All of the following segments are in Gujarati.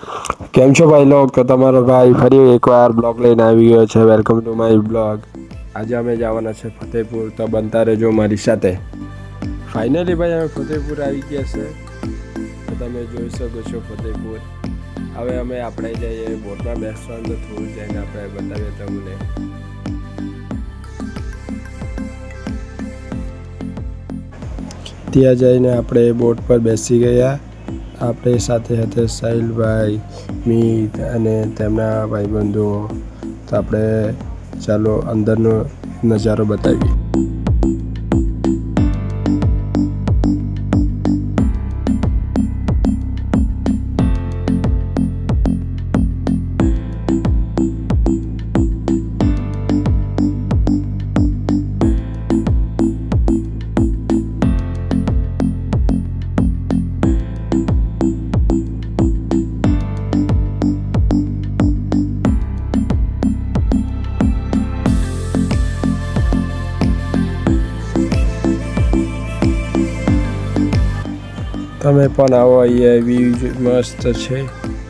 કેમ છો ભાઈ લોગ? તો તમારો ભાઈ ફરી એકવાર બ્લોગ લઈને આવી ગયો છે. Welcome to my blog. આજે અમે જવાના છે ફતેહપુર, તો બનતા રહેજો મારી સાથે. ફાઇનલી ભાઈ અમે ફતેહપુર આવી ગયા છે, તો તમે જોઈ શકો છો ફતેહપુર. હવે અમે આપણે જઈએ બોટમાં બેસવાનું, તો થોડું જઈને આપણે બતાવીએ તમને. ત્યાં જઈને આપણે બોટ પર બેસી ગયા. આપણે સાથે હતા સાહિલભાઈ, મીત અને તેમના ભાઈબંધો. તો આપણે ચાલો અંદરનો નજારો બતાવીએ. તમે પણ આવો, અહીંયા વ્યૂ મસ્ત છે.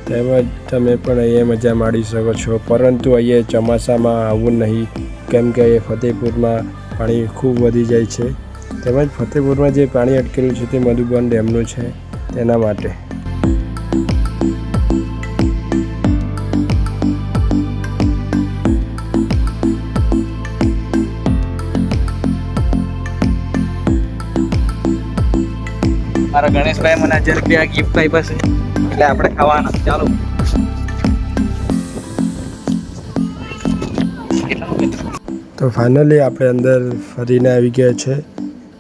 તેમજ તમે પણ અહીંયા મજા માણી શકો છો, પરંતુ અહીંયા ચોમાસામાં આવવું નહીં, કેમ કે ફતેહપુરમાં પાણી ખૂબ વધી જાય છે. તેમજ ફતેહપુરમાં જે પાણી અટકેલું છે તે મધુબન ડેમનું છે, તેના માટે. મારા ગણેશભાઈ મને 1000 રૂપિયા ગિફ્ટ આપ્યા છે, એટલે આપણે ખાવાના. ચાલો. તો ફાઇનલી આપણે અંદર ફરીને આવી ગયા છે.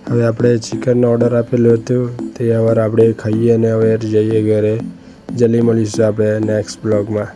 હવે આપણે ચિકનનો ઓર્ડર આપેલો હતો, તે હવે આપણે ખાઈએ અને હવે જઈએ ઘરે. જલ્દી મળીશું આપણે નેક્સ્ટ બ્લોગમાં.